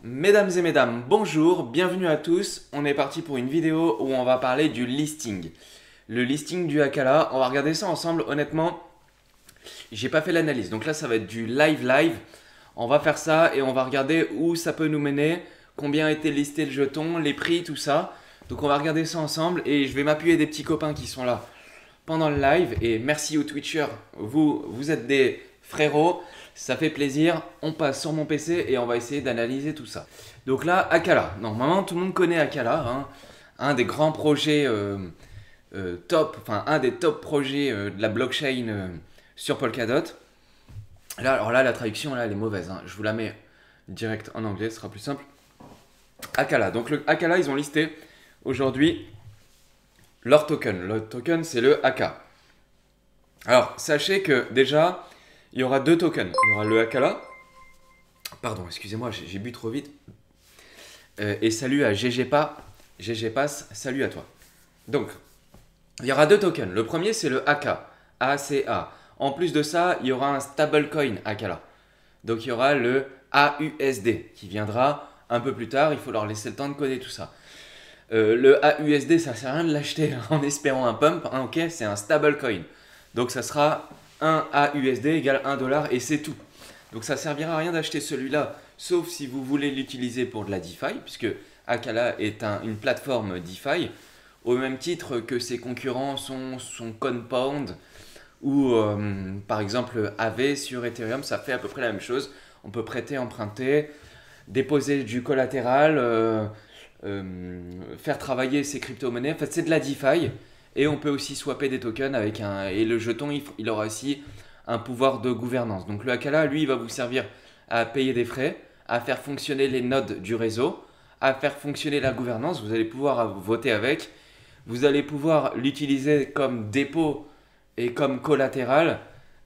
Mesdames et mesdames, bonjour, bienvenue à tous. On est parti pour une vidéo où on va parler du listing. Le listing du Akala, on va regarder ça ensemble. Honnêtement, j'ai pas fait l'analyse. Donc là, ça va être du live. On va faire ça et on va regarder où ça peut nous mener, combien a été listé le jeton, les prix, tout ça. Donc on va regarder ça ensemble et je vais m'appuyer des petits copains qui sont là pendant le live. Et merci aux Twitchers, vous êtes des frérots. Ça fait plaisir, on passe sur mon PC et on va essayer d'analyser tout ça. Donc là, Akala. Normalement, tout le monde connaît Akala, hein. Un des grands projets top, enfin un des top projets de la blockchain sur Polkadot. Là, alors là, la traduction, là, elle est mauvaise, hein. Je vous la mets direct en anglais, ce sera plus simple. Akala. Donc le Akala, ils ont listé aujourd'hui leur token. Le token, c'est le AK. Alors, sachez que déjà, il y aura deux tokens. Il y aura le Akala. Pardon, excusez-moi, j'ai bu trop vite. Et salut à GGPass, salut à toi. Donc, il y aura deux tokens. Le premier, c'est le AK, ACA. En plus de ça, il y aura un stablecoin Akala. Donc, il y aura le AUSD qui viendra un peu plus tard. Il faut leur laisser le temps de coder tout ça. Le AUSD, ça sert à rien de l'acheter en espérant un pump. Hein, ok, c'est un stablecoin. Donc, ça sera 1 AUSD égale 1 dollar et c'est tout. Donc ça ne servira à rien d'acheter celui-là, sauf si vous voulez l'utiliser pour de la DeFi, puisque Akala est une plateforme DeFi, au même titre que ses concurrents sont Compound ou par exemple Aave sur Ethereum, ça fait à peu près la même chose. On peut prêter, emprunter, déposer du collatéral, faire travailler ses crypto-monnaies. En fait, c'est de la DeFi. Et on peut aussi swapper des tokens avec un. Et le jeton, il aura aussi un pouvoir de gouvernance. Donc le Akala, lui, il va vous servir à payer des frais, à faire fonctionner les nodes du réseau, à faire fonctionner la gouvernance. Vous allez pouvoir voter avec. Vous allez pouvoir l'utiliser comme dépôt et comme collatéral.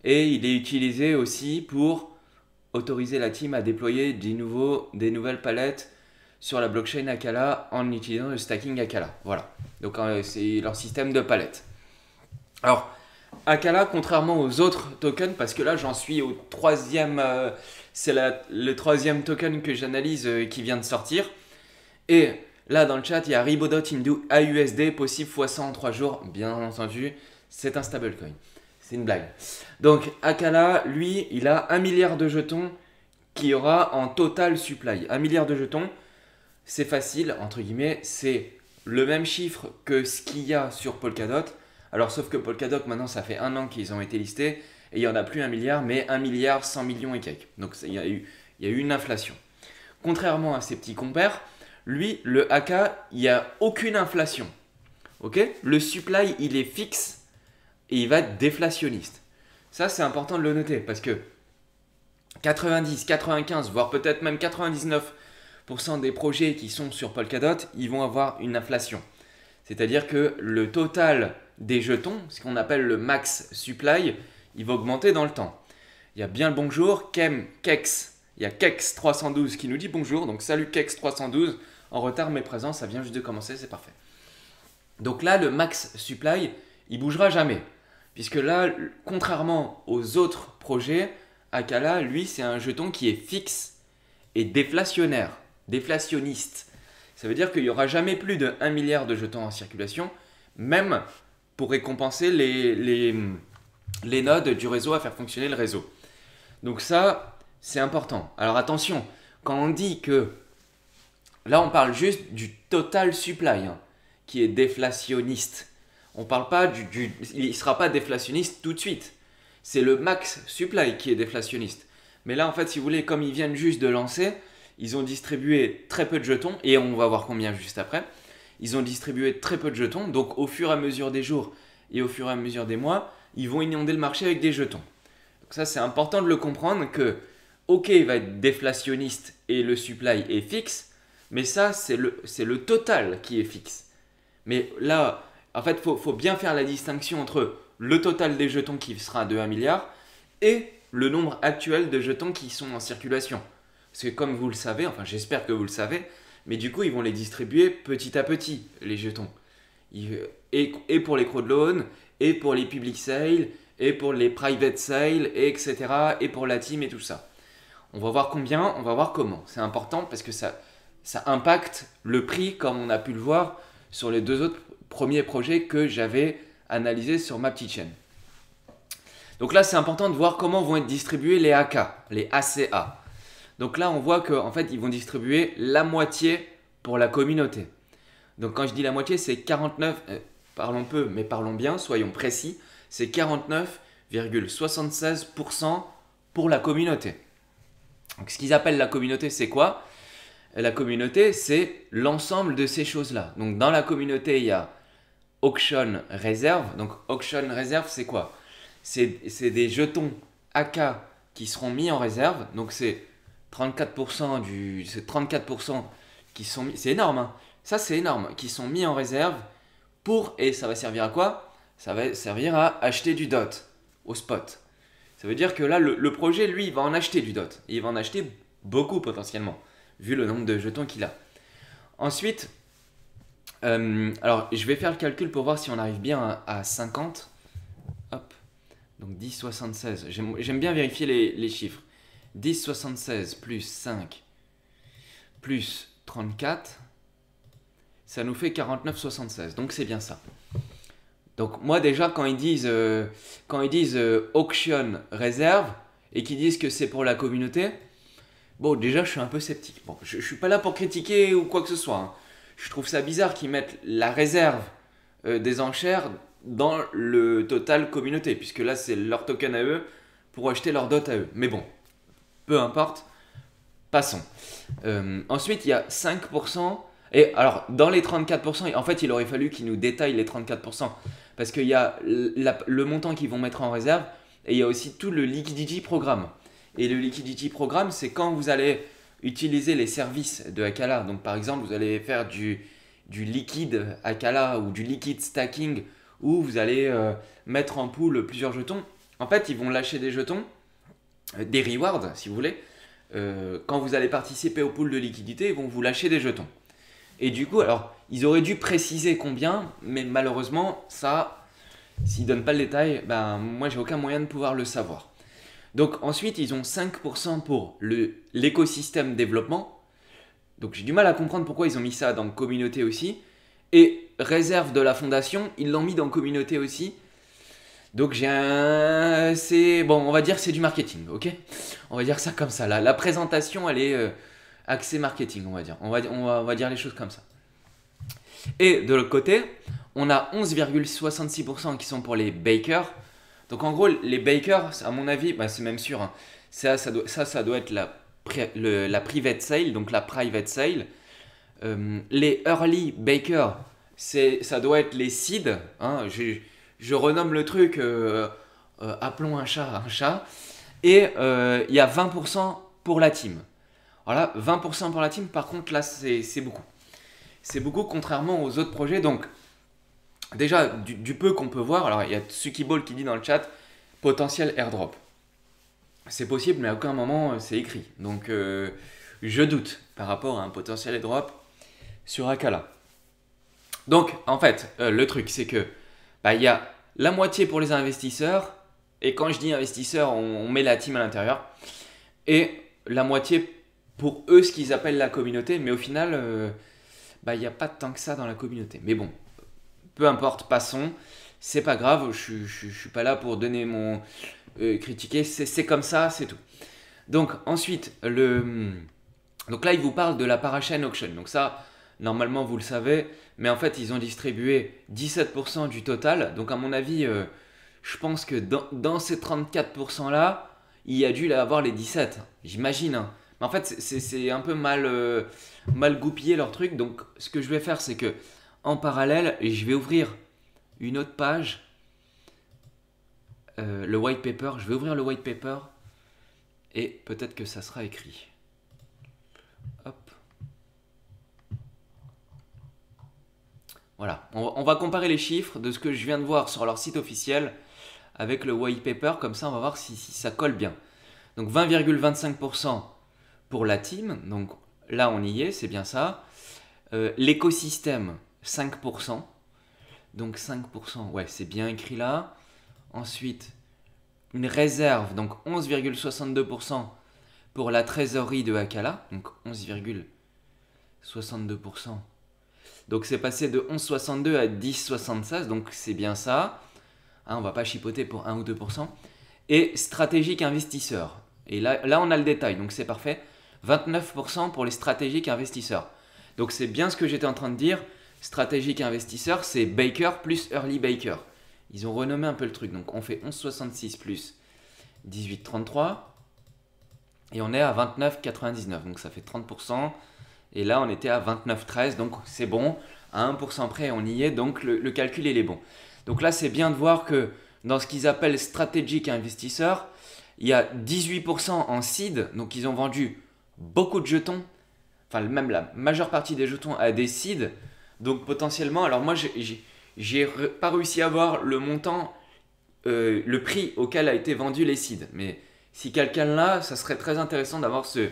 Et il est utilisé aussi pour autoriser la team à déployer des nouvelles palettes sur la blockchain Akala en utilisant le stacking Akala. Voilà. Donc c'est leur système de palettes. Alors, Akala, contrairement aux autres tokens, parce que là j'en suis au troisième, c'est le troisième token que j'analyse qui vient de sortir. Et là dans le chat, il y a Ribodot Indu AUSD possible x100 en 3 jours. Bien entendu, c'est un stablecoin. C'est une blague. Donc Akala, lui, il a 1 milliard de jetons qui aura en total supply. 1 milliard de jetons, c'est facile, entre guillemets, c'est le même chiffre que ce qu'il y a sur Polkadot. Alors, sauf que Polkadot, maintenant, ça fait 1 an qu'ils ont été listés et il n'y en a plus 1 milliard, mais 1 milliard 100 millions et quelques. Donc, il y a eu une inflation. Contrairement à ses petits compères, lui, le AK, il n'y a aucune inflation. Ok? Le supply, il est fixe et il va être déflationniste. Ça, c'est important de le noter parce que 90, 95, voire peut-être même 99% des projets qui sont sur Polkadot, ils vont avoir une inflation. C'est-à-dire que le total des jetons, ce qu'on appelle le max supply, il va augmenter dans le temps. Il y a bien le bonjour, Kex, il y a Kex312 qui nous dit bonjour, donc salut Kex312, en retard mais présent, ça vient juste de commencer, c'est parfait. Donc là, le max supply, il bougera jamais. Puisque là, contrairement aux autres projets, Akala, lui, c'est un jeton qui est fixe et déflationnaire, déflationniste. Ça veut dire qu'il n'y aura jamais plus de 1 milliard de jetons en circulation, même pour récompenser les nodes du réseau à faire fonctionner le réseau. Donc ça, c'est important. Alors attention, quand on dit que... Là, on parle juste du total supply, hein, qui est déflationniste. On ne parle pas il ne sera pas déflationniste tout de suite. C'est le max supply qui est déflationniste. Mais là, en fait, si vous voulez, comme ils viennent juste de lancer, ils ont distribué très peu de jetons, et on va voir combien juste après. Ils ont distribué très peu de jetons, donc au fur et à mesure des jours et au fur et à mesure des mois, ils vont inonder le marché avec des jetons. Donc ça, c'est important de le comprendre que, ok, il va être déflationniste et le supply est fixe, mais ça, c'est le total qui est fixe. Mais là, en fait, il faut bien faire la distinction entre le total des jetons qui sera de 1 milliard et le nombre actuel de jetons qui sont en circulation. Parce que comme vous le savez, enfin j'espère que vous le savez, mais du coup ils vont les distribuer petit à petit, les jetons. Et pour les crowd loans, et pour les public sales, et pour les private sales, etc. Et pour la team et tout ça. On va voir combien, on va voir comment. C'est important parce que ça impacte le prix comme on a pu le voir sur les deux autres premiers projets que j'avais analysés sur ma petite chaîne. Donc là, c'est important de voir comment vont être distribués les AK, les ACA. Donc là, on voit qu'en fait, ils vont distribuer la moitié pour la communauté. Donc quand je dis la moitié, c'est 49, parlons peu, mais parlons bien, soyons précis, c'est 49,76% pour la communauté. Donc ce qu'ils appellent la communauté, c'est quoi? La communauté, c'est l'ensemble de ces choses-là. Donc dans la communauté, il y a Auction Reserve. Donc Auction Reserve, c'est quoi? C'est des jetons AK qui seront mis en réserve. Donc c'est 34% c'est 34% qui sont mis. C'est énorme, hein. Ça, c'est énorme. Qui sont mis en réserve pour. Et ça va servir à quoi? Ça va servir à acheter du DOT au spot. Ça veut dire que là, le projet, lui, il va en acheter du DOT. Et il va en acheter beaucoup potentiellement, vu le nombre de jetons qu'il a. Ensuite, alors je vais faire le calcul pour voir si on arrive bien à 50. Hop. Donc 10,76. J'aime bien vérifier les chiffres. 10,76 plus 5 plus 34, ça nous fait 49,76. Donc c'est bien ça. Donc moi déjà quand ils disent auction réserve et qu'ils disent que c'est pour la communauté, bon déjà je suis un peu sceptique. Bon, je suis pas là pour critiquer ou quoi que ce soit, hein. Je trouve ça bizarre qu'ils mettent la réserve des enchères dans le total communauté, puisque là c'est leur token à eux pour acheter leur dot à eux. Mais bon, peu importe, passons. Ensuite il y a 5%. Et alors, dans les 34%, en fait, il aurait fallu qu'ils nous détaillent les 34%. Parce qu'il y a le montant qu'ils vont mettre en réserve et il y a aussi tout le liquidity programme. Et le liquidity programme, c'est quand vous allez utiliser les services de Akala. Donc, par exemple, vous allez faire du liquide Akala ou du liquide stacking où vous allez mettre en pool plusieurs jetons. En fait, ils vont lâcher des jetons, des rewards, si vous voulez. Quand vous allez participer au pool de liquidité, ils vont vous lâcher des jetons. Et du coup, alors, ils auraient dû préciser combien, mais malheureusement, ça, s'ils ne donnent pas le détail, ben, moi, j'ai aucun moyen de pouvoir le savoir. Donc, ensuite, ils ont 5% pour l'écosystème développement. Donc, j'ai du mal à comprendre pourquoi ils ont mis ça dans communauté aussi. Et réserve de la fondation, ils l'ont mis dans communauté aussi. Donc, bon, on va dire c'est du marketing, ok? On va dire ça comme ça. La présentation, elle est accès marketing, on va dire. On va dire les choses comme ça. Et de l'autre côté, on a 11,66% qui sont pour les bakers. Donc en gros, les bakers, à mon avis, bah, c'est même sûr, hein, ça doit être la private sale, donc la private sale. Les early bakers, ça doit être les seeds. Hein, je renomme le truc, appelons un chat un chat. Et il y a 20% pour la team. Voilà, 20% pour la team, par contre là c'est beaucoup. C'est beaucoup contrairement aux autres projets. Donc déjà du peu qu'on peut voir, alors il y a Tsukiball qui dit dans le chat potentiel airdrop. C'est possible mais à aucun moment c'est écrit. Donc je doute par rapport à un potentiel airdrop sur Akala. Donc en fait le truc c'est que il y a la moitié pour les investisseurs. Et quand je dis investisseurs, on met la team à l'intérieur. Et la moitié pour eux, ce qu'ils appellent la communauté. Mais au final, il n'y a pas tant que ça dans la communauté. Mais bon, peu importe, passons. C'est pas grave, je suis pas là pour donner mon... critiquer, c'est comme ça, c'est tout. Donc ensuite, donc là, ils vous parlent de la parachain auction. Donc ça, normalement, vous le savez. Mais en fait, ils ont distribué 17% du total. Donc à mon avis... je pense que dans ces 34% là, il y a dû avoir les 17, j'imagine. Hein. Mais en fait, c'est un peu mal goupillé leur truc. Donc, ce que je vais faire, c'est que en parallèle, je vais ouvrir une autre page, le white paper. Je vais ouvrir le white paper et peut-être que ça sera écrit. Hop. Voilà. On va comparer les chiffres de ce que je viens de voir sur leur site officiel avec le white paper, comme ça on va voir si ça colle bien. Donc 20,25% pour la team, donc là on y est, c'est bien ça. L'écosystème, 5%. Donc 5%, ouais, c'est bien écrit là. Ensuite, une réserve, donc 11,62% pour la trésorerie de Akala, donc 11,62%. Donc c'est passé de 11,62 à 10,76, donc c'est bien ça. Hein, on va pas chipoter pour 1 ou 2%. Et stratégique investisseur. Et là on a le détail, donc c'est parfait. 29% pour les stratégiques investisseurs. Donc c'est bien ce que j'étais en train de dire. Stratégique investisseur, c'est Baker plus Early Baker. Ils ont renommé un peu le truc. Donc on fait 11,66 plus 18,33. Et on est à 29,99. Donc ça fait 30%. Et là on était à 29,13. Donc c'est bon. À 1% près on y est. Donc le calcul il est bon. Donc là c'est bien de voir que dans ce qu'ils appellent stratégique investisseur, il y a 18% en seed. Donc ils ont vendu beaucoup de jetons. Enfin même la majeure partie des jetons à des seeds. Donc potentiellement, alors moi j'ai pas réussi à voir le montant, le prix auquel a été vendu les seeds. Mais si quelqu'un l'a, ça serait très intéressant d'avoir ce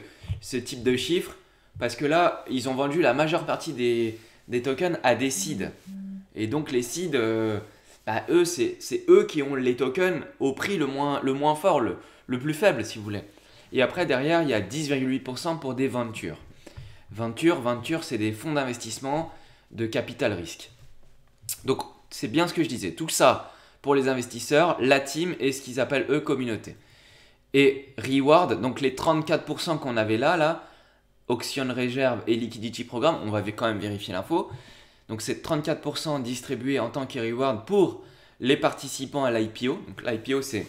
type de chiffre. Parce que là, ils ont vendu la majeure partie des tokens à des seeds. Et donc les seeds, eux, c'est eux qui ont les tokens au prix le moins fort, le plus faible si vous voulez. Et après derrière, il y a 10,8% pour des ventures. Venture, c'est des fonds d'investissement de capital risque. Donc c'est bien ce que je disais. Tout ça pour les investisseurs, la team et ce qu'ils appellent eux communauté. Et reward, donc les 34% qu'on avait là, Auction Reserve et Liquidity Programme, on va quand même vérifier l'info. Donc c'est 34% distribués en tant que reward pour les participants à l'IPO. Donc l'IPO c'est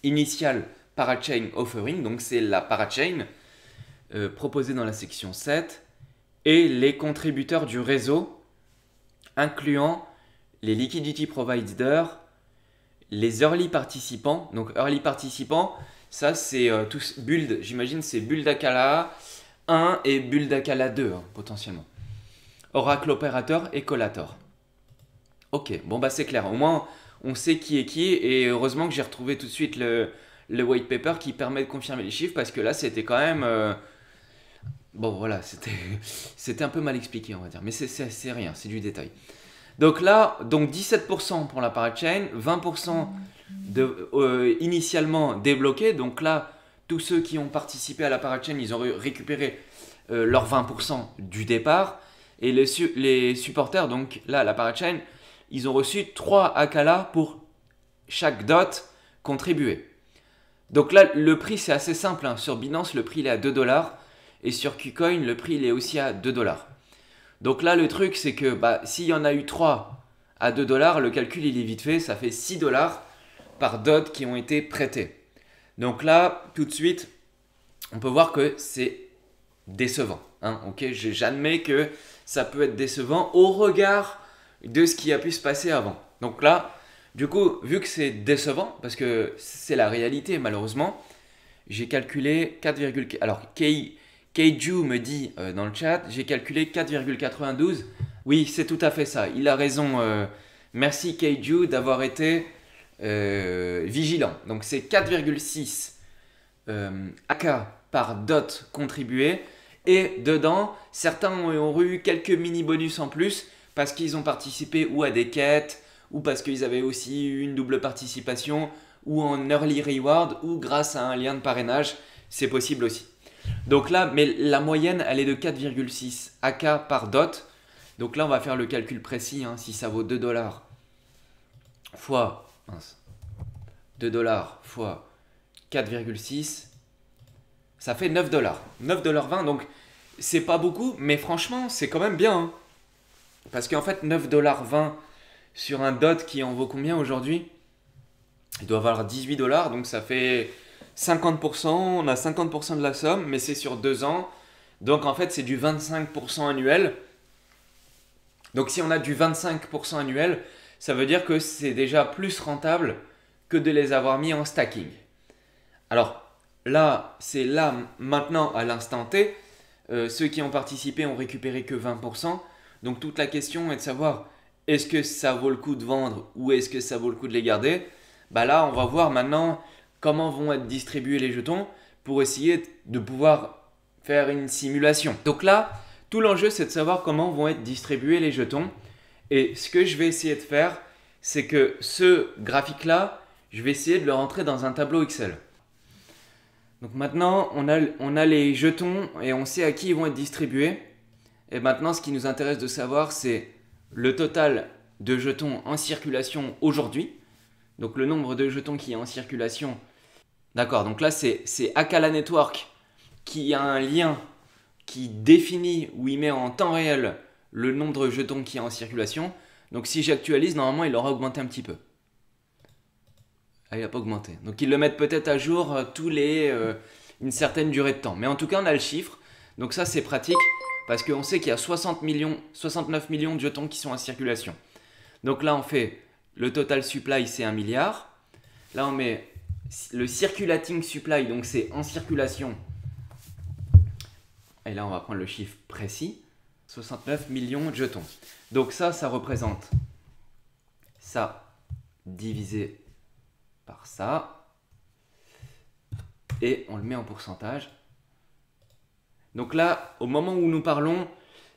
Initial Parachain Offering, donc c'est la parachain proposée dans la section 7. Et les contributeurs du réseau, incluant les liquidity providers, les early participants. Donc early participants, ça c'est tous build, j'imagine c'est build Akala 1 et build Akala 2 potentiellement. Oracle opérateur et collator. Ok, bon bah c'est clair, au moins on sait qui est qui et heureusement que j'ai retrouvé tout de suite le white paper qui permet de confirmer les chiffres parce que là c'était quand même... Bon voilà, c'était un peu mal expliqué on va dire, mais c'est rien, c'est du détail. Donc là, 17% pour la parachain, 20% initialement débloqués. Donc là, tous ceux qui ont participé à la parachain, ils ont récupéré leurs 20% du départ. Et les supporters, donc là, la parachain, ils ont reçu 3 Akala pour chaque dot contribué. Donc là, le prix c'est assez simple. Hein. Sur Binance, le prix il est à 2 $. Et sur KuCoin, le prix il est aussi à 2 $. Donc là, le truc, c'est que s'il y en a eu 3 à 2 $, le calcul il est vite fait, ça fait 6 $ par dot qui ont été prêtés. Donc là, tout de suite, on peut voir que c'est décevant. Hein, ok, j'admets que ça peut être décevant au regard de ce qui a pu se passer avant. Donc là, du coup, vu que c'est décevant, parce que c'est la réalité malheureusement, j'ai calculé 4, alors Keiju me dit dans le chat, j'ai calculé 4,92. Oui, c'est tout à fait ça. Il a raison. Merci Keiju d'avoir été vigilant. Donc c'est 4,6 AK par dot contribué. Et dedans, certains ont eu quelques mini bonus en plus parce qu'ils ont participé ou à des quêtes, ou parce qu'ils avaient aussi eu une double participation, ou en early reward, ou grâce à un lien de parrainage. C'est possible aussi. Donc là, mais la moyenne, elle est de 4,6 AK par dot. Donc là, on va faire le calcul précis. Hein, si ça vaut 2 $ fois 2 $ fois 4,6, ça fait 9 $. 9,20 $. Donc, c'est pas beaucoup, mais franchement, c'est quand même bien. Hein. Parce qu'en fait, 9,20 $ sur un dot qui en vaut combien aujourd'hui? Il doit valoir 18 $. Donc, ça fait 50%, on a 50% de la somme, mais c'est sur 2 ans. Donc en fait, c'est du 25% annuel. Donc si on a du 25% annuel, ça veut dire que c'est déjà plus rentable que de les avoir mis en stacking. Alors là, c'est là, maintenant, à l'instant T. Ceux qui ont participé ont récupéré que 20%. Donc toute la question est de savoir, est-ce que ça vaut le coup de vendre ou est-ce que ça vaut le coup de les garder? Là, on va voir maintenant comment vont être distribués les jetons pour essayer de pouvoir faire une simulation. Donc là, tout l'enjeu, c'est de savoir comment vont être distribués les jetons. Et ce que je vais essayer de faire, c'est que ce graphique-là, je vais essayer de le rentrer dans un tableau Excel. Donc maintenant, on a les jetons et on sait à qui ils vont être distribués. Et maintenant, ce qui nous intéresse de savoir, c'est le total de jetons en circulation aujourd'hui. Donc le nombre de jetons qui est en circulation. D'accord, donc là, c'est Acala Network qui a un lien qui définit ou il met en temps réel le nombre de jetons qui est en circulation. Donc si j'actualise, normalement, il aura augmenté un petit peu. Ah, il n'a pas augmenté. Donc ils le mettent peut-être à jour tous les une certaine durée de temps. Mais en tout cas, on a le chiffre. Donc ça, c'est pratique parce qu'on sait qu'il y a 69 millions de jetons qui sont en circulation. Donc là, on fait le total supply, c'est 1 milliard. Là, on met le circulating supply, donc c'est en circulation. Et là, on va prendre le chiffre précis. 69 millions de jetons. Donc ça représente ça divisé par ça. Et on le met en pourcentage. Donc là, au moment où nous parlons,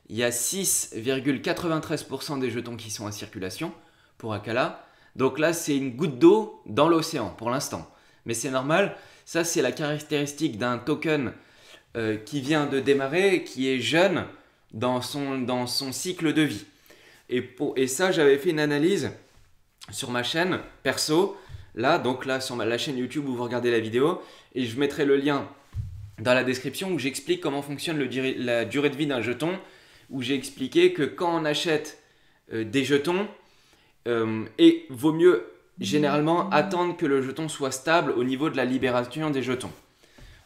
il y a 6,93% des jetons qui sont en circulation pour Acala. Donc là, c'est une goutte d'eau dans l'océan pour l'instant. Mais c'est normal. Ça, c'est la caractéristique d'un token qui vient de démarrer, qui est jeune dans son cycle de vie. Et ça, j'avais fait une analyse sur ma chaîne perso. Là, donc là, sur la chaîne YouTube où vous regardez la vidéo. Et je mettrai le lien dans la description où j'explique comment fonctionne la durée de vie d'un jeton. Où j'ai expliqué que quand on achète des jetons, et vaut mieux généralement attendre que le jeton soit stable au niveau de la libération des jetons.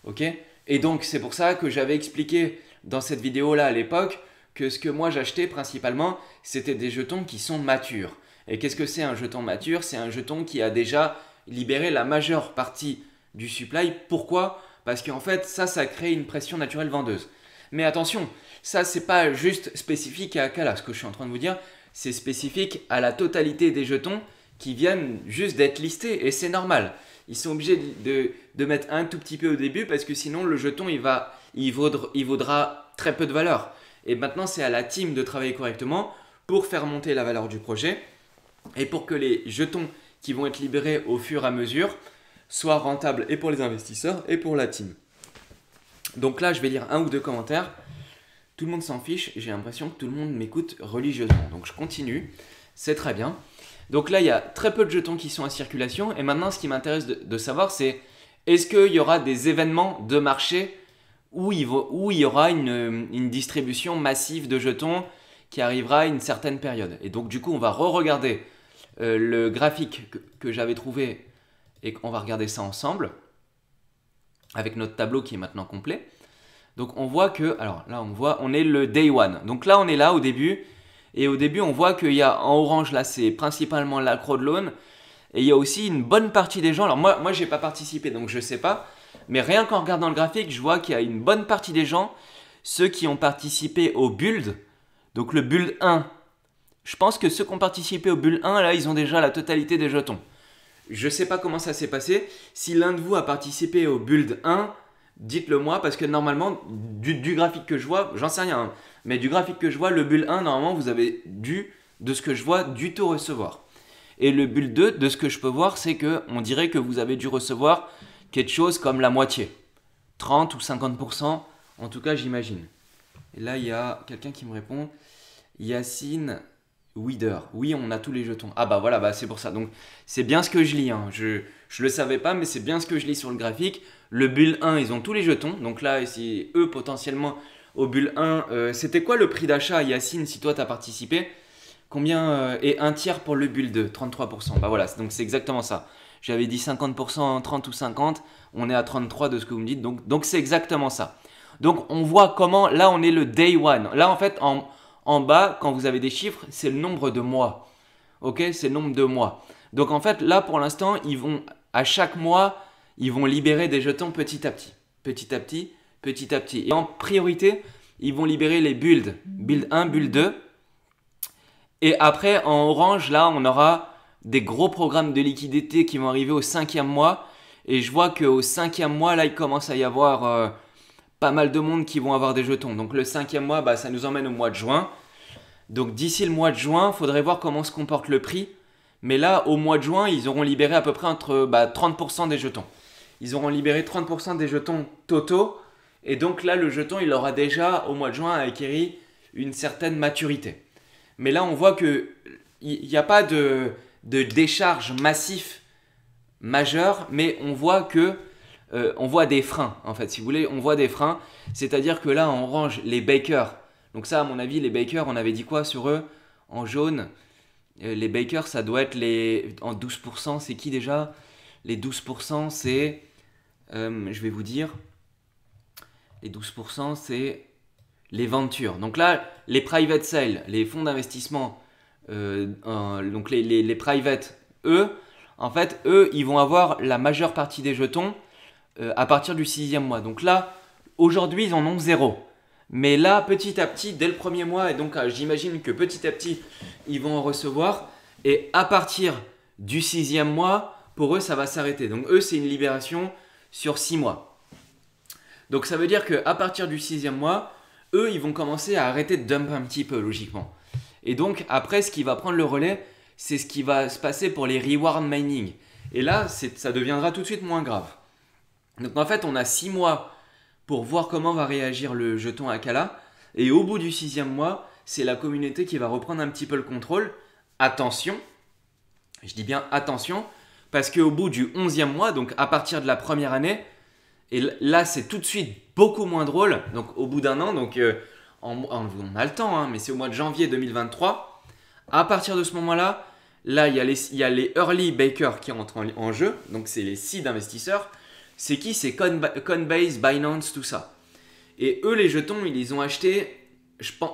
Ok ? Et donc c'est pour ça que j'avais expliqué dans cette vidéo là à l'époque que ce que moi j'achetais principalement c'était des jetons qui sont matures. Et qu'est-ce que c'est un jeton mature? C'est un jeton qui a déjà libéré la majeure partie du supply. Pourquoi? Parce qu'en fait ça crée une pression naturelle vendeuse. Mais attention, ça c'est pas juste spécifique à Acala, ce que je suis en train de vous dire. C'est spécifique à la totalité des jetons qui viennent juste d'être listés et c'est normal. Ils sont obligés de mettre un tout petit peu au début parce que sinon le jeton il vaudra très peu de valeur. Et maintenant c'est à la team de travailler correctement pour faire monter la valeur du projet et pour que les jetons qui vont être libérés au fur et à mesure soient rentables et pour les investisseurs et pour la team. Donc là je vais lire un ou deux commentaires. Tout le monde s'en fiche, j'ai l'impression que tout le monde m'écoute religieusement. Donc je continue, c'est très bien. Donc là, il y a très peu de jetons qui sont en circulation. Et maintenant, ce qui m'intéresse de savoir, c'est est-ce qu'il y aura des événements de marché où il y aura une distribution massive de jetons qui arrivera à une certaine période. Et donc du coup, on va re-regarder le graphique que j'avais trouvé et on va regarder ça ensemble avec notre tableau qui est maintenant complet. Donc on voit que, alors là on est le day one. Donc là on est là au début. Et au début on voit qu'il y a en orange là c'est principalement la crowd loan. Et il y a aussi une bonne partie des gens. Alors moi j'ai pas participé donc je sais pas. Mais rien qu'en regardant le graphique je vois qu'il y a une bonne partie des gens. Ceux qui ont participé au build. Donc le build 1. Je pense que ceux qui ont participé au build 1 là ils ont déjà la totalité des jetons. Je sais pas comment ça s'est passé. Si l'un de vous a participé au build 1. Dites-le moi parce que normalement, du graphique que je vois, j'en sais rien, hein, mais du graphique que je vois, le bull 1, normalement, vous avez de ce que je vois, du tout recevoir. Et le bull 2, de ce que je peux voir, c'est qu'on dirait que vous avez dû recevoir quelque chose comme la moitié. 30 ou 50%, en tout cas, j'imagine. Et là, il y a quelqu'un qui me répond, Yacine Wider. Oui, on a tous les jetons. Ah bah voilà, bah c'est pour ça. Donc, c'est bien ce que je lis. Hein. Je le savais pas, mais c'est bien ce que je lis sur le graphique. Le bull 1, ils ont tous les jetons. Donc là, si eux, potentiellement, au bull 1, c'était quoi le prix d'achat, Yacine, si toi, tu as participé? Combien et un tiers pour le bull 2? 33%. Bah voilà, donc c'est exactement ça. J'avais dit 50%, 30 ou 50. On est à 33 de ce que vous me dites. Donc c'est exactement ça. Donc on voit comment, là, on est le day one. Là, en fait, en bas, quand vous avez des chiffres, c'est le nombre de mois. Ok, c'est le nombre de mois. Donc en fait, là, pour l'instant, ils vont, à chaque mois, ils vont libérer des jetons petit à petit. Petit à petit, petit à petit. Et en priorité, ils vont libérer les builds. Build 1, build 2. Et après, en orange, là, on aura des gros programmes de liquidité qui vont arriver au 5e mois. Et je vois qu'au 5e mois, là, il commence à y avoir pas mal de monde qui vont avoir des jetons. Donc le 5e mois, bah, ça nous emmène au mois de juin. Donc d'ici le mois de juin, il faudrait voir comment se comporte le prix. Mais là, au mois de juin, ils auront libéré à peu près entre 30% des jetons. ils auront libéré 30% des jetons totaux. Et donc là, le jeton, il aura déjà, au mois de juin, acquéri une certaine maturité. Mais là, on voit qu'il n'y a pas de décharge massif majeure, mais on voit on voit des freins, en fait, si vous voulez, on voit des freins. C'est-à-dire que là, on range les bakers. Donc ça, à mon avis, les bakers, on avait dit quoi sur eux? En jaune, les bakers, ça doit être en 12%, c'est qui déjà? Les 12%, c'est... je vais vous dire... Les 12%, c'est les ventures. Donc là, les private sales, les fonds d'investissement, donc les private, eux, en fait, eux, ils vont avoir la majeure partie des jetons à partir du 6e mois. Donc là, aujourd'hui, ils en ont 0. Mais là, petit à petit, dès le premier mois, et donc j'imagine que petit à petit, ils vont en recevoir. Et à partir du 6e mois, pour eux, ça va s'arrêter. Donc eux, c'est une libération sur 6 mois. Donc ça veut dire qu'à partir du 6e mois, eux, ils vont commencer à arrêter de dumper un petit peu, logiquement. Et donc après, ce qui va prendre le relais, c'est ce qui va se passer pour les reward mining. Et là, ça deviendra tout de suite moins grave. Donc en fait, on a 6 mois pour voir comment va réagir le jeton Akala. Et au bout du 6e mois, c'est la communauté qui va reprendre un petit peu le contrôle. Attention, je dis bien attention, parce qu'au bout du 11e mois, donc à partir de la première année, et là, c'est tout de suite beaucoup moins drôle. Donc, au bout d'un an, donc on a le temps, hein, mais c'est au mois de janvier 2023. À partir de ce moment-là, là, il y a les early bakers qui entrent en jeu. Donc, c'est les seed investisseurs. C'est qui? C'est Coinbase, Binance, tout ça. Et eux, les jetons, ils les ont achetés.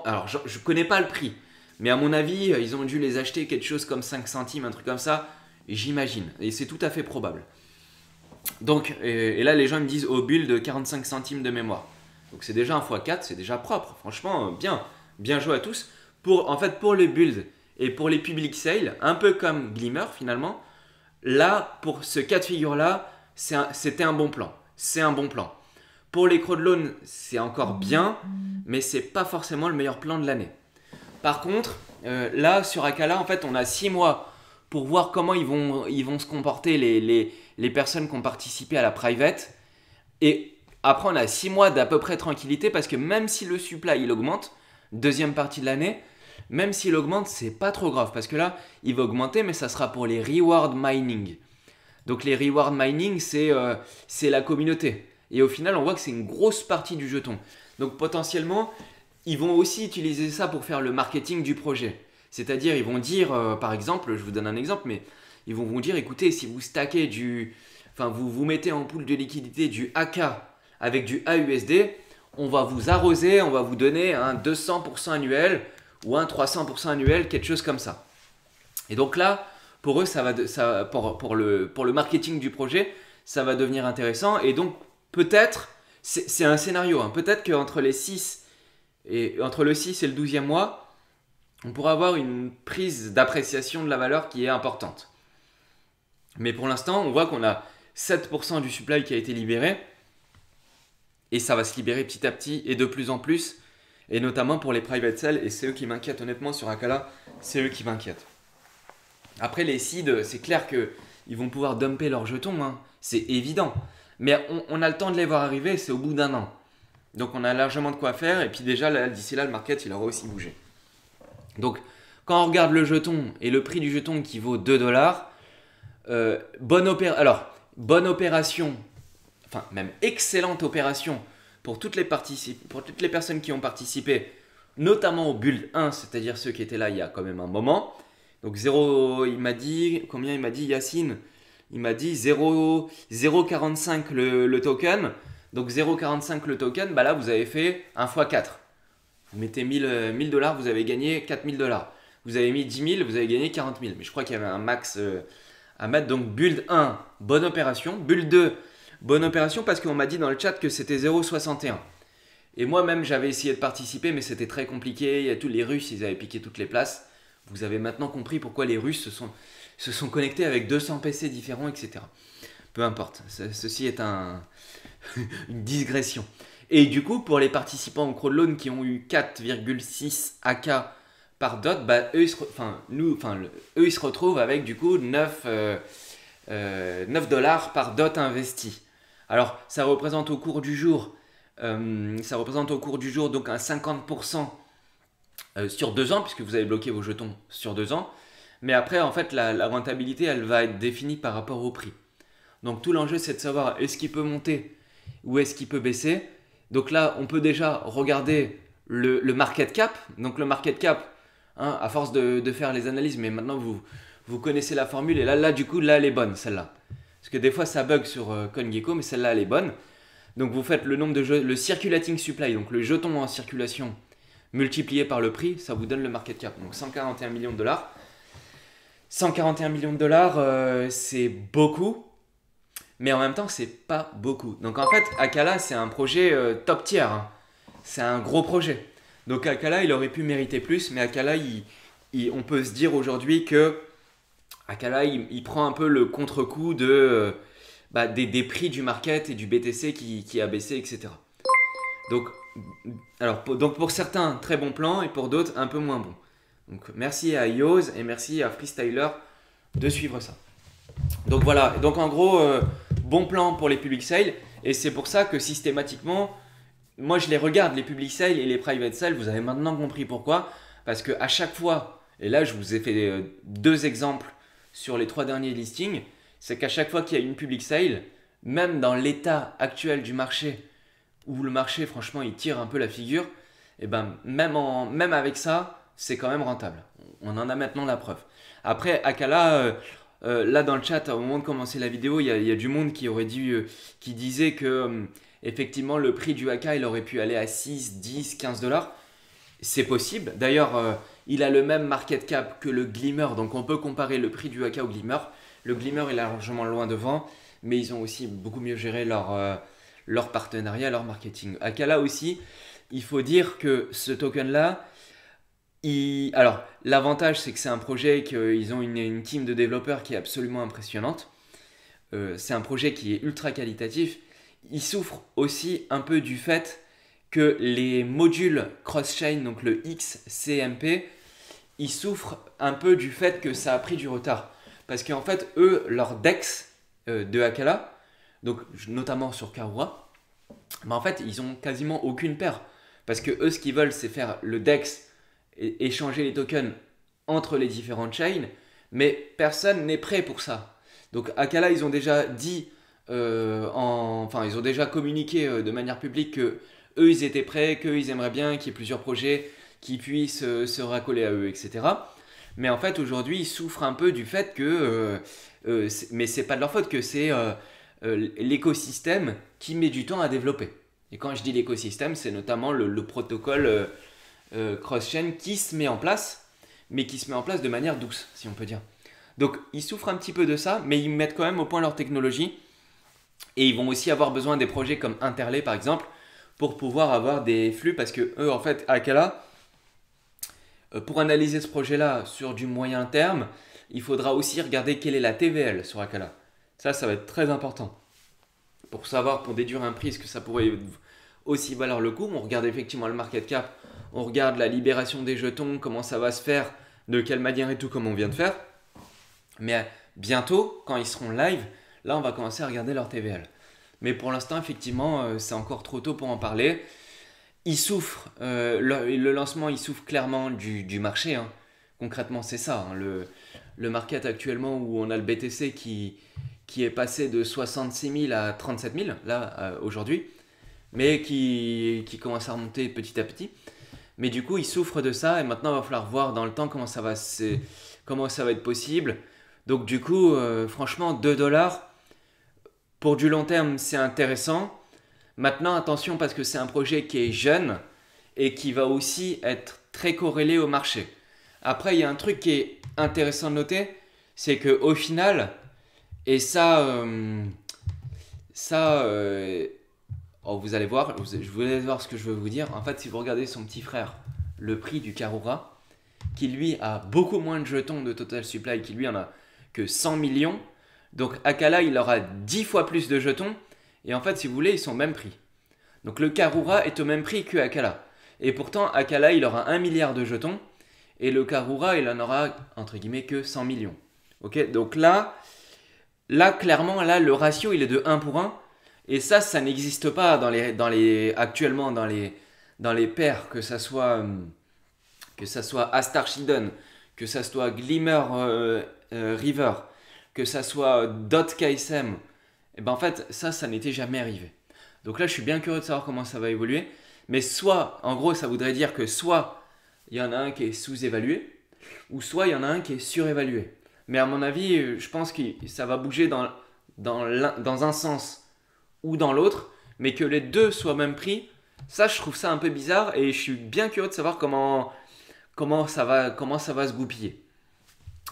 Alors, je ne connais pas le prix. Mais à mon avis, ils ont dû les acheter quelque chose comme 5 centimes, un truc comme ça. J'imagine. Et c'est tout à fait probable. Donc, et là, les gens me disent au build de 45 centimes de mémoire. Donc, c'est déjà un x4, c'est déjà propre. Franchement, bien joué à tous. En fait, pour les builds et pour les public sales, un peu comme Glimmer finalement, là, pour ce cas de figure-là, c'était un bon plan. C'est un bon plan. Pour les crowd loans, c'est encore bien, mais c'est pas forcément le meilleur plan de l'année. Par contre, là, sur Akala, en fait, on a 6 mois pour voir comment ils vont se comporter les personnes qui ont participé à la private. Et après, on a 6 mois d'à peu près tranquillité parce que même si le supply il augmente, deuxième partie de l'année, même s'il augmente, c'est pas trop grave parce que là, il va augmenter, mais ça sera pour les reward mining. Donc les reward mining, c'est la communauté. Et au final, on voit que c'est une grosse partie du jeton. Donc potentiellement, ils vont aussi utiliser ça pour faire le marketing du projet. C'est-à-dire, ils vont dire, par exemple, je vous donne un exemple, mais ils vont vous dire, écoutez, si vous stackez vous mettez en pool de liquidité du AK avec du AUSD, on va vous arroser, on va vous donner un 200% annuel ou un 300% annuel, quelque chose comme ça. Et donc là, pour eux, pour le marketing du projet, ça va devenir intéressant. Et donc, peut-être, c'est un scénario, hein, peut-être qu'entre le 6 et le 12e mois, on pourra avoir une prise d'appréciation de la valeur qui est importante. Mais pour l'instant, on voit qu'on a 7% du supply qui a été libéré. Et ça va se libérer petit à petit et de plus en plus. Et notamment pour les private sales. Et c'est eux qui m'inquiètent honnêtement sur Akala. C'est eux qui m'inquiètent. Après les seeds, c'est clair qu'ils vont pouvoir dumper leurs jetons. Hein. C'est évident. Mais on a le temps de les voir arriver. C'est au bout d'un an. Donc on a largement de quoi faire. Et puis déjà, d'ici là, le market, il aura aussi bougé. Donc, quand on regarde le jeton et le prix du jeton qui vaut 2 $, bonne opération, enfin même excellente opération pour toutes les personnes qui ont participé, notamment au build 1, c'est-à-dire ceux qui étaient là il y a quand même un moment. Donc 0, il m'a dit, combien il m'a dit Yacine? Il m'a dit 0,45 le token. Donc 0,45 le token, bah là vous avez fait 1 x 4. Vous mettez 1000 $, vous avez gagné 4000 $. Vous avez mis 10 000, vous avez gagné 40 000. Mais je crois qu'il y avait un max à mettre. Donc build 1, bonne opération. Build 2, bonne opération parce qu'on m'a dit dans le chat que c'était 0,61. Et moi-même, j'avais essayé de participer, mais c'était très compliqué. Il y a tous les Russes, ils avaient piqué toutes les places. Vous avez maintenant compris pourquoi les Russes se sont connectés avec 200 PC différents, etc. Peu importe. Ceci est une digression. Et du coup, pour les participants au crowdloan qui ont eu 4,6 AK par dot, bah, eux, ils se retrouvent avec du coup 9 $ par dot investi. Alors, ça représente au cours du jour, donc un 50% sur 2 ans, puisque vous avez bloqué vos jetons sur 2 ans. Mais après, en fait, la rentabilité, elle va être définie par rapport au prix. Donc tout l'enjeu, c'est de savoir est-ce qu'il peut monter ou est-ce qu'il peut baisser. Donc là, on peut déjà regarder le market cap. Donc le market cap, hein, à force de faire les analyses, mais maintenant vous connaissez la formule. Et là, du coup, là, elle est bonne, celle-là. Parce que des fois, ça bug sur CoinGecko, mais celle-là, elle est bonne. Donc vous faites le nombre de le circulating supply, donc le jeton en circulation multiplié par le prix, ça vous donne le market cap. Donc 141 millions de dollars. 141 millions de dollars, c'est beaucoup. Mais en même temps, c'est pas beaucoup. Donc en fait, Akala, c'est un projet top tier, hein. C'est un gros projet. Donc Akala, il aurait pu mériter plus, mais Akala, on peut se dire aujourd'hui que Akala, il prend un peu le contre-coup des prix du market et du BTC qui a baissé, etc. Donc, donc pour certains, très bon plan, et pour d'autres, un peu moins bon. Donc merci à Yoz et merci à Freestyler de suivre ça. Donc voilà, donc en gros, bon plan pour les public sales. Et c'est pour ça que systématiquement, moi je les regarde, les public sales et les private sales. Vous avez maintenant compris pourquoi. Parce qu'à chaque fois, et là je vous ai fait 2 exemples sur les 3 derniers listings, c'est qu'à chaque fois qu'il y a une public sale, même dans l'état actuel du marché, où le marché franchement il tire un peu la figure, et ben même avec ça, c'est quand même rentable. On en a maintenant la preuve. Après, Akala, là dans le chat, au moment de commencer la vidéo, il y a du monde qui disait que effectivement le prix du AK il aurait pu aller à 6, 10, 15 dollars. C'est possible. D'ailleurs, il a le même market cap que le Glimmer, donc on peut comparer le prix du AK au Glimmer. Le Glimmer est largement loin devant, mais ils ont aussi beaucoup mieux géré leur partenariat, leur marketing. Akala aussi, il faut dire que ce token-là, alors, l'avantage, c'est que c'est un projet qu'ils ont une team de développeurs qui est absolument impressionnante. C'est un projet qui est ultra qualitatif. Il souffre aussi un peu du fait que les modules cross-chain, donc le XCMP, ils souffrent un peu du fait que ça a pris du retard. Parce qu'en fait, eux, leur DEX de Akala, donc notamment sur Karura, en fait, ils ont quasiment aucune paire. Parce que eux, ce qu'ils veulent, c'est faire le DEX et échanger les tokens entre les différentes chains, mais personne n'est prêt pour ça. Donc Akala, ils ont déjà dit, ils ont déjà communiqué de manière publique que eux, ils étaient prêts, qu'ils aimeraient bien qu'il y ait plusieurs projets qui puissent se raccoler à eux, etc. Mais en fait, aujourd'hui, ils souffrent un peu du fait que, mais c'est pas de leur faute, que c'est l'écosystème qui met du temps à développer. Et quand je dis l'écosystème, c'est notamment le protocole cross-chain qui se met en place, mais qui se met en place de manière douce, si on peut dire. Donc ils souffrent un petit peu de ça, mais ils mettent quand même au point leur technologie. Et ils vont aussi avoir besoin des projets comme Interlay par exemple, pour pouvoir avoir des flux, parce que eux en fait, Akala, pour analyser ce projet-là sur du moyen terme, il faudra aussi regarder quelle est la TVL sur Akala. Ça va être très important. Pour savoir, pour déduire un prix, ce que ça pourrait aussi valoir le coup. On regarde effectivement le market cap, on regarde la libération des jetons, comment ça va se faire, de quelle manière et tout, comme on vient de faire. Mais bientôt, quand ils seront live, là on va commencer à regarder leur TVL. Mais pour l'instant, effectivement, c'est encore trop tôt pour en parler. Ils souffrent, le lancement, il souffre clairement du marché, hein. Concrètement, c'est ça, hein. Le market actuellement où on a le BTC qui est passé de 66 000 à 37 000, là, aujourd'hui, mais qui commence à remonter petit à petit. Mais du coup, ils souffrent de ça et maintenant, il va falloir voir dans le temps comment ça va être possible. Donc du coup, franchement, 2 dollars, pour du long terme, c'est intéressant. Maintenant, attention parce que c'est un projet qui est jeune et qui va aussi être très corrélé au marché. Après, il y a un truc qui est intéressant de noter, c'est qu'au final, et vous allez voir, je voulais voir ce que je veux vous dire. En fait, si vous regardez son petit frère, le prix du Karura, qui lui a beaucoup moins de jetons de total supply, qui lui en a que 100 millions. Donc Akala, il aura 10 fois plus de jetons. Et en fait, si vous voulez, ils sont au même prix. Donc le Karura est au même prix que Akala. Et pourtant, Akala, il aura 1 milliard de jetons. Et le Karura, il en aura, entre guillemets, que 100 millions. Ok, donc là, clairement, là, le ratio, il est de 1 pour 1. Et ça n'existe pas actuellement dans les pairs, que ça soit Astar Shildon, que ça soit Glimmer River, que ça soit Dot KSM. Et ben en fait, ça n'était jamais arrivé. Donc là, je suis bien curieux de savoir comment ça va évoluer. Mais soit, en gros, ça voudrait dire que soit il y en a un qui est sous-évalué, ou soit il y en a un qui est surévalué. Mais à mon avis, je pense que ça va bouger dans un sens ou dans l'autre, mais que les deux soient même prix, ça je trouve ça un peu bizarre et je suis bien curieux de savoir comment ça va se goupiller.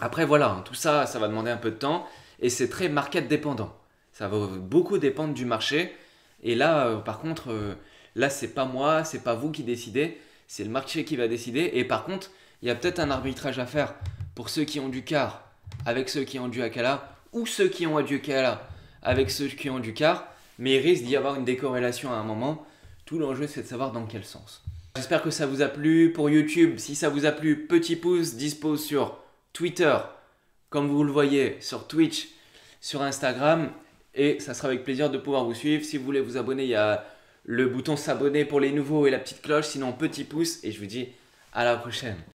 Après voilà, hein, tout ça, ça va demander un peu de temps et c'est très market dépendant. Ça va beaucoup dépendre du marché. Et là, par contre, là c'est pas moi, c'est pas vous qui décidez, c'est le marché qui va décider. Et par contre, il y a peut-être un arbitrage à faire pour ceux qui ont du quart avec ceux qui ont du Akala ou ceux qui ont du Akala avec ceux qui ont du quart. Mais il risque d'y avoir une décorrélation à un moment. Tout l'enjeu, c'est de savoir dans quel sens. J'espère que ça vous a plu. Pour YouTube, si ça vous a plu, petit pouce, dispo sur Twitter, comme vous le voyez, sur Twitch, sur Instagram. Et ça sera avec plaisir de pouvoir vous suivre. Si vous voulez vous abonner, il y a le bouton s'abonner pour les nouveaux et la petite cloche. Sinon, petit pouce. Et je vous dis à la prochaine.